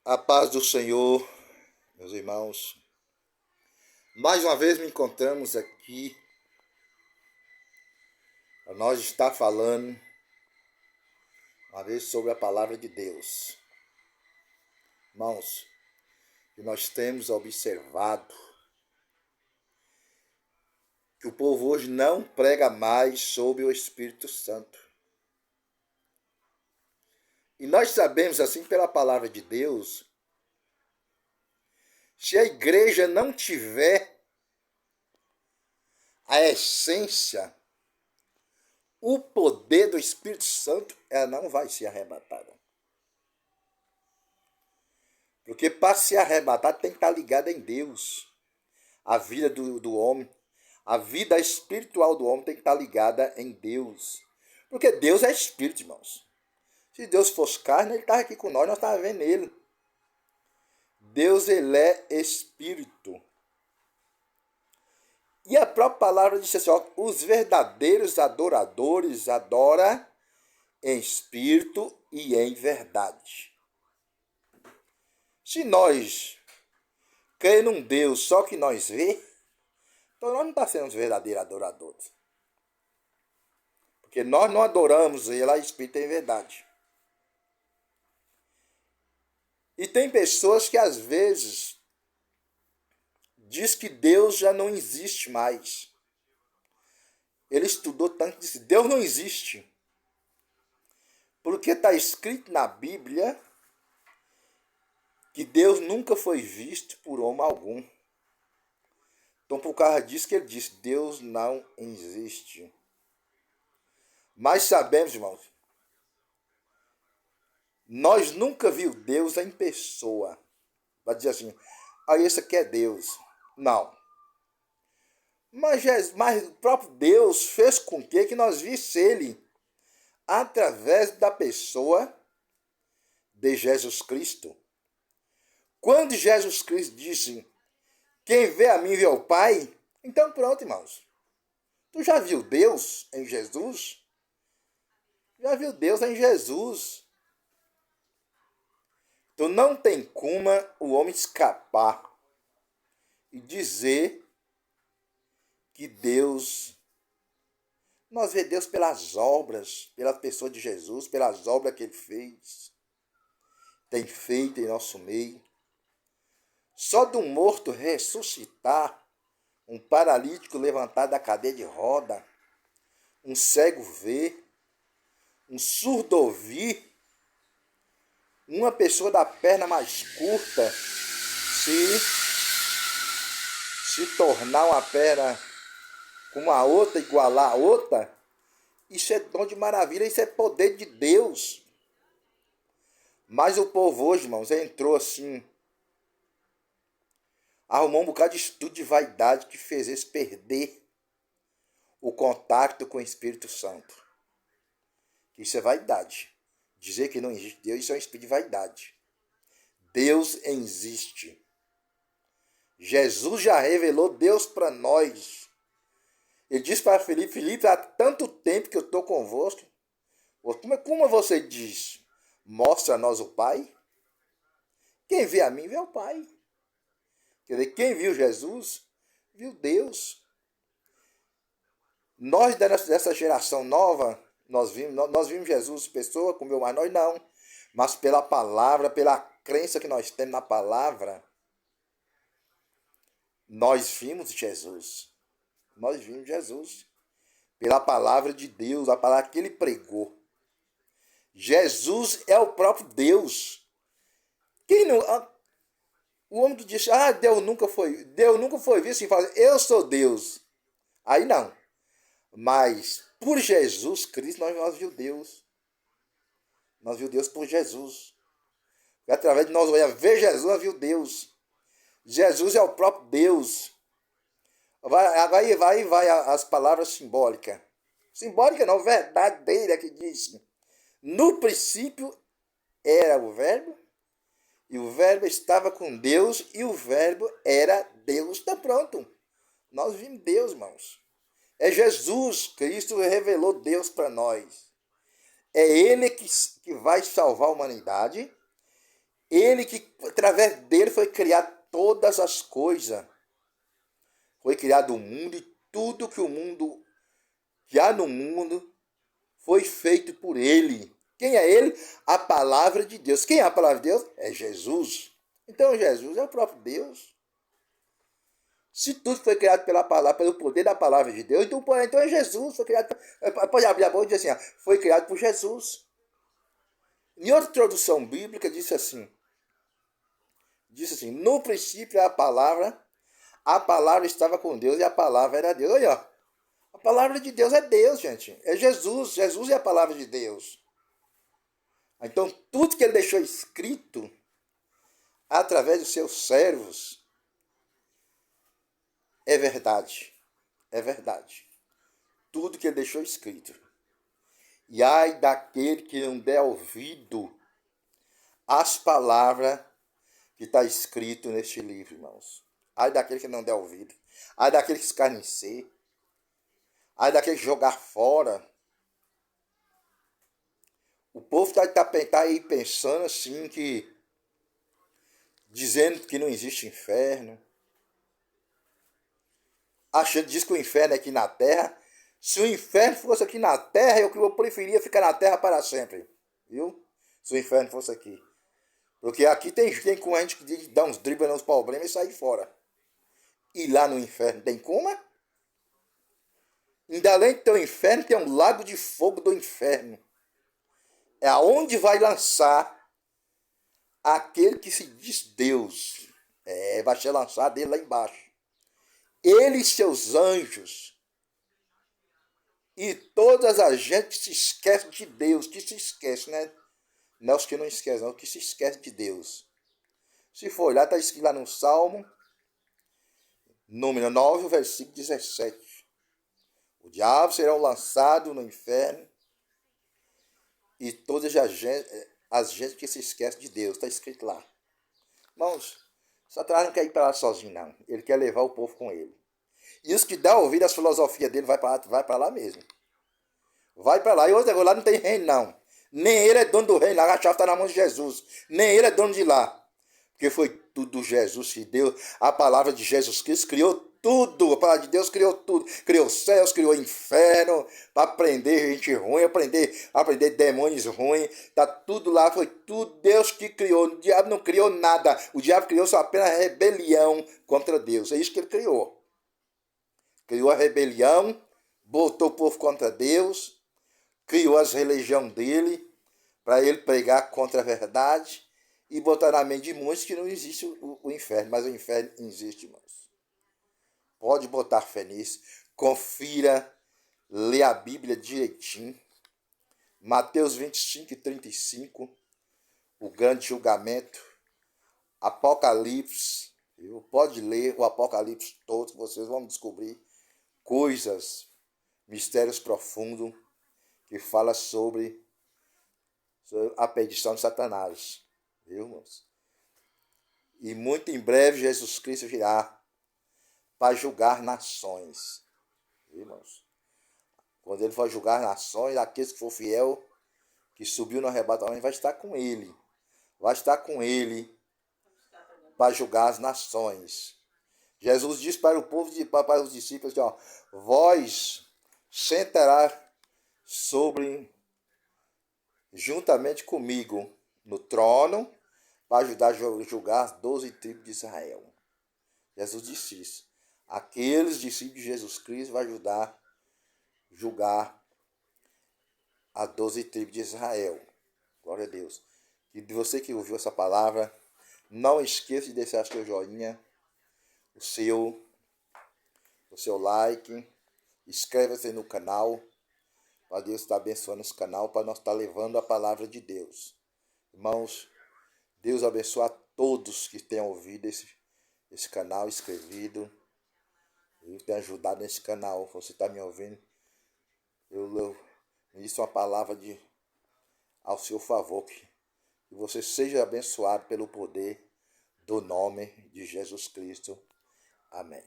A paz do Senhor, meus irmãos. Mais uma vez me encontramos aqui para nós estar falando uma vez sobre a palavra de Deus. Irmãos, que nós temos observado que o povo hoje não prega mais sobre o Espírito Santo. E nós sabemos assim pela palavra de Deus, se a igreja não tiver a essência, o poder do Espírito Santo, ela não vai ser arrebatada. Porque para ser arrebatado tem que estar ligado em Deus. A vida do homem, a vida espiritual do homem tem que estar ligada em Deus. Porque Deus é espírito, irmãos. Se Deus fosse carne, ele estava aqui com nós estávamos vendo ele. Deus, ele é espírito. E a própria palavra diz assim, ó, os verdadeiros adoradores adoram em espírito e em verdade. Se nós cremos num Deus só que nós vê, então nós não estamos sendo os verdadeiros adoradores. Porque nós não adoramos ele a espírito e em verdade. E tem pessoas que às vezes diz que Deus já não existe mais. Ele estudou tanto e disse, Deus não existe. Porque está escrito na Bíblia que Deus nunca foi visto por homem algum. Então, por causa disso que ele disse, Deus não existe. Mas sabemos, irmãos, nós nunca vimos Deus em pessoa. Vai dizer assim, esse aqui é Deus. Não. Mas o próprio Deus fez com que nós visse ele através da pessoa de Jesus Cristo. Quando Jesus Cristo disse, quem vê a mim vê o Pai, então pronto, irmãos. Tu já viu Deus em Jesus? Já viu Deus em Jesus? Então não tem como o homem escapar e dizer que Deus... Nós vemos Deus pelas obras, pela pessoa de Jesus, pelas obras que ele fez, tem feito em nosso meio. Só de um morto ressuscitar, um paralítico levantar da cadeira de roda, um cego ver, um surdo ouvir, uma pessoa da perna mais curta se tornar uma perna com a outra, igualar a outra, isso é dom de maravilha, isso é poder de Deus. Mas o povo hoje, irmãos, entrou assim, arrumou um bocado de estudo de vaidade que fez eles perder o contato com o Espírito Santo. Isso é vaidade. Dizer que não existe Deus, isso é um espírito de vaidade. Deus existe. Jesus já revelou Deus para nós. Ele disse para Filipe, há tanto tempo que eu estou convosco. Como você diz? Mostra a nós o Pai. Quem vê a mim, vê o Pai. Quer dizer, quem viu Jesus, viu Deus. Nós dessa geração nova, nós vimos Jesus pessoa, comeu, mas nós não. Mas pela palavra, pela crença que nós temos na palavra, nós vimos Jesus. Nós vimos Jesus. Pela palavra de Deus, a palavra que ele pregou. Jesus é o próprio Deus. Quem não... O homem que diz, Deus nunca foi visto e fala, eu sou Deus. Aí não. Mas por Jesus Cristo nós vimos Deus. Nós vimos Deus por Jesus. E através de nós ver Jesus, nós vimos Deus. Jesus é o próprio Deus. Vai as palavras simbólicas. Simbólica não, verdadeira que diz. No princípio era o Verbo, e o Verbo estava com Deus, e o Verbo era Deus. Está pronto. Nós vimos Deus, irmãos. É Jesus Cristo que revelou Deus para nós. É Ele que vai salvar a humanidade. Ele que, através dele, foi criado todas as coisas. Foi criado o mundo e tudo que há no mundo foi feito por ele. Quem é ele? A palavra de Deus. Quem é a palavra de Deus? É Jesus. Então Jesus é o próprio Deus. Se tudo foi criado pela palavra, pelo poder da palavra de Deus, então é Jesus. Foi criado, pode abrir a boca e dizer assim, foi criado por Jesus. Em outra tradução bíblica disse assim, no princípio a palavra estava com Deus e a palavra era Deus. Olha, ó, a palavra de Deus é Deus, gente. É Jesus. Jesus é a palavra de Deus. Então, tudo que ele deixou escrito, através dos seus servos, é verdade. É verdade. Tudo que ele deixou escrito. E ai daquele que não der ouvido às palavras que está escrito neste livro, irmãos. Ai daquele que não der ouvido. Ai daquele que escarnecer. Ai daquele que jogar fora. O povo tá aí pensando assim dizendo que não existe inferno. Diz que o inferno é aqui na terra. Se o inferno fosse aqui na terra, eu preferia ficar na terra para sempre. Viu? Se o inferno fosse aqui. Porque aqui tem com a gente que dá uns dribles nos problemas e sair fora. E lá no inferno tem como? Ainda além de ter o inferno, tem um lago de fogo do inferno. É aonde vai lançar aquele que se diz Deus. Vai ser lançado dele lá embaixo. Ele e seus anjos. E todas as gente que se esquece de Deus. Que se esquece, né? Não é os que não esquecem, não. Os que se esquece de Deus. Se for olhar, está escrito lá no Salmo, número 9, versículo 17. O diabo será lançado no inferno. E todas as gente que se esquece de Deus. Está escrito lá. Irmãos, Satanás não quer ir para lá sozinho, não. Ele quer levar o povo com ele. E os que dão ouvido às filosofias dele vai para lá mesmo. Vai para lá. E outra coisa, lá não tem reino, não. Nem ele é dono do reino. Lá a chave está na mão de Jesus. Nem ele é dono de lá. Porque foi tudo Jesus que deu. A palavra de Jesus Cristo criou tudo. A palavra de Deus criou tudo. Criou céus, criou inferno. Para prender gente ruim, aprender demônios ruins. Tá tudo lá. Foi tudo Deus que criou. O diabo não criou nada. O diabo criou só apenas rebelião contra Deus. É isso que ele criou. Criou a rebelião. Botou o povo contra Deus. Criou as religiões dele. Para ele pregar contra a verdade. E botar na mente de muitos que não existe o inferno. Mas o inferno existe, irmãos. Pode botar fé nisso. Confira. Lê a Bíblia direitinho. Mateus 25 e 35. O grande julgamento. Apocalipse. Pode ler o Apocalipse todo. Vocês vão descobrir coisas, mistérios profundos. Que fala sobre a perdição de Satanás. Viu, irmãos? E muito em breve Jesus Cristo virá para julgar nações. Viu, irmãos? Quando ele for julgar nações, aqueles que for fiel, que subiu no arrebatamento, vai estar com ele. Vai estar com ele para julgar as nações. Jesus disse para o povo, para os discípulos, ó, vós sentará juntamente comigo no trono, para ajudar a julgar as 12 tribos de Israel. Jesus disse isso. Aqueles discípulos de Jesus Cristo vai ajudar a julgar as 12 tribos de Israel. Glória a Deus. E de você que ouviu essa palavra, não esqueça de deixar seu joinha, o seu like, inscreva-se no canal, para Deus estar abençoando esse canal, para nós estar levando a palavra de Deus. Irmãos, Deus abençoe a todos que tenham ouvido esse canal, inscrevido, e tenham ajudado nesse canal. Você está me ouvindo? Eu disse uma palavra ao seu favor, que você seja abençoado pelo poder do nome de Jesus Cristo. Amém.